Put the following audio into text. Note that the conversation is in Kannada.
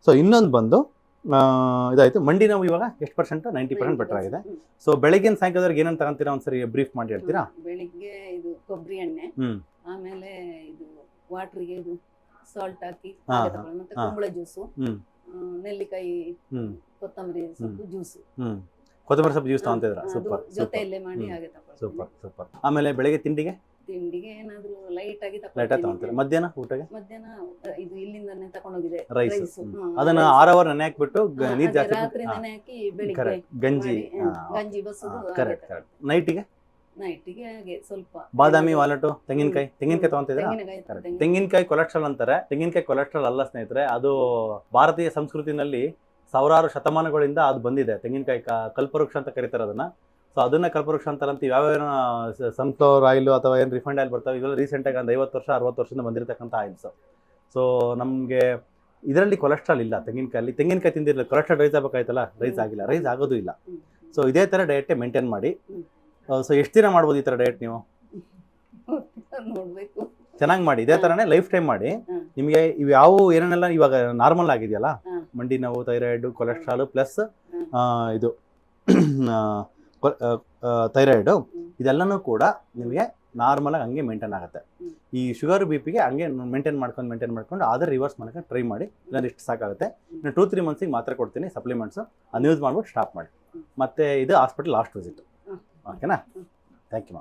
ಸೊ ಇನ್ನೊಂದು ಬಂದು ಇದಾಯಿತು. ಮಂಡಿ ನೋವು ಇವಾಗ ಎಷ್ಟು ಪರ್ಸೆಂಟ್? 90% ಬೆಟರ್ ಆಗಿದೆ. ಸೊ ಬೆಳಗ್ಗಿನ ಸಾಯಂಕಾಲದವರೆಗೆ ಏನೇನು ತಗೊಂತೀರಾ ಒಂದ್ಸರಿ ಬ್ರೀಫ್ ಮಾಡಿ ಹೇಳ್ತೀರಾ? ಬೆಳಿಗ್ಗೆ ಇದು ಕೊಬ್ಬರಿ ಎಣ್ಣೆ, ಆಮೇಲೆ ಇದು ವಾಟ್ರಿಗೆ ಇದು ಸಾಲ್ಟ್ ಹಾಕಿ ಮತ್ತೆ ಕುಂಬಳ ಜ್ಯೂಸು, ನೆಲ್ಲಿಕಾಯಿ, ಕೊತ್ತಂಬರಿ ಸೊಪ್ಪು ಜ್ಯೂಸು. ಕೊತ್ತಂಬರಿ ಸೊಪ್ಪು ಜ್ಯೂಸ್ ತಗೊಂತಿದ್ರ? ಸೂಪರ್. ಜೊತೆಯಲ್ಲೇ ಮಾಡಿ ಹಾಗೆ ತಗೊಳ್ತೀನಿ. Super super. ಆಮೇಲೆ ಬೆಳಗ್ಗೆ ತಿಂಡಿಗೆ ಏನಾದ್ರೂ ಲೈಟ್ ಆಗಿ ತಗೊಂತೀರಾ? ಮಧ್ಯಾಹ್ನ ಊಟಗೆ? ಮಧ್ಯಾಹ್ನ ಇದು ಇಲ್ಲಿಂದಾನೆ ತಗೊಂಡೋಗಿದೆ ರೈಸ್. ಅದನ್ನ 6 ಅವರ್ ನೆನೆ ಹಾಕ್ಬಿಟ್ಟು ನೀರು ಜಾಸ್ತಿ ರಾತ್ರಿ ನೆನೆ ಹಾಕಿ ಬೆಳಿಗ್ಗೆ ಗಂಜಿ ಬಸದು. ಕರೆಕ್ಟ್. ನೈಟಿಗೆ ಹಾಗೆ ಸ್ವಲ್ಪ ಬಾದಾಮಿ, ವಾಲಟು, ತೆಂಗಿನಕಾಯಿ ತಗೊಂತಿದ್ರ? ತೆಂಗಿನಕಾಯಿ ಕೊಲೆಸ್ಟ್ರಾಲ್ ಅಂತಾರೆ. ತೆಂಗಿನಕಾಯಿ ಕೊಲೆಸ್ಟ್ರಾಲ್ ಅಲ್ಲ ಸ್ನೇಹಿತರೆ, ಅದು ಭಾರತೀಯ ಸಂಸ್ಕೃತಿನಲ್ಲಿ ಸಾವಿರಾರು ಶತಮಾನಗಳಿಂದ ಅದು ಬಂದಿದೆ. ತೆಂಗಿನಕಾಯಿ ಕಲ್ಪವೃಕ್ಷ ಅಂತ ಕರೀತಾರೆ ಅದನ್ನ. ಸೊ ಅದನ್ನ ಕಲ್ಪವೃಕ್ಷ ಅಂತಾರಂತ ಯಾವ್ಯಾವ ಸನ್ಫ್ಲವರ್ ಆಯಿಲ್ ಅಥವಾ ಏನು ರಿಫೈಂಡ್ ಆಯಿಲ್ ಬರ್ತಾವೆ ಇವೆಲ್ಲ ರೀಸೆಂಟಾಗಿ ಒಂದು 50 ವರ್ಷ 60 ವರ್ಷದಿಂದ ಬಂದಿರತಕ್ಕಂಥ ಆಯಿಲ್ಸ್. ಸೊ ನಮಗೆ ಇದರಲ್ಲಿ ಕೊಲೆಸ್ಟ್ರಾಲ್ ಇಲ್ಲ ತೆಂಗಿನಕಾಯಲ್ಲಿ. ತೆಂಗಿನಕಾಯಿ ತಿಂದಿರಲಿಲ್ಲ, ಕೊಲೆಸ್ಟ್ರಾಲ್ ರೈಸ್ ಆಗಬೇಕಾಯ್ತಲ್ಲ, ರೈಸ್ ಆಗಿಲ್ಲ, ರೈಸ್ ಆಗೋದು ಇಲ್ಲ. ಸೊ ಇದೇ ಥರ ಡಯಟ್ ಮೇಂಟೈನ್ ಮಾಡಿ. ಸೊ ಎಷ್ಟು ದಿನ ಮಾಡ್ಬೋದು ಈ ಥರ ಡಯಟ್ ನೀವು? ನೋಡ್ಬೇಕು, ಚೆನ್ನಾಗಿ ಮಾಡಿ. ಇದೇ ಥರನೇ ಲೈಫ್ ಟೈಮ್ ಮಾಡಿ. ನಿಮಗೆ ಇವು ಯಾವ ಏನೇನೆಲ್ಲ ಇವಾಗ ನಾರ್ಮಲ್ ಆಗಿದೆಯಲ್ಲ, ಮಂಡಿ ನೋವು, ಥೈರಾಯ್ಡು, ಕೊಲೆಸ್ಟ್ರಾಲ್ ಪ್ಲಸ್ ಇದು ಥೈರಾಯ್ಡು, ಇದೆಲ್ಲನೂ ಕೂಡ ನಿಮಗೆ ನಾರ್ಮಲಾಗಿ ಹಂಗೆ ಮೇಂಟೈನ್ ಆಗುತ್ತೆ. ಈ ಶುಗರ್ BP-ಗೆ ಹಂಗೆ ಮೇಂಟೈನ್ ಮಾಡ್ಕೊಂಡು ಆದರೆ ರಿವರ್ಸ್ ಮಾಡೋಕ್ಕೆ ಟ್ರೈ ಮಾಡಿ. ಇಲ್ಲಾಂದ್ರೆ ಇಷ್ಟು ಸಾಕಾಗುತ್ತೆ. ನಾನು 2-3 ಮಂತ್ಸಿಗೆ ಮಾತ್ರ ಕೊಡ್ತೀನಿ ಸಪ್ಲಿಮೆಂಟ್ಸು. ಅದನ್ನ ಯೂಸ್ ಮಾಡ್ಬಿಟ್ಟು ಸ್ಟಾಪ್ ಮಾಡಿ. ಮತ್ತು ಇದು ಹಾಸ್ಪಿಟಲ್ ಲಾಸ್ಟ್ ವಿಸಿಟ್. ಓಕೆನಾ? Thank you.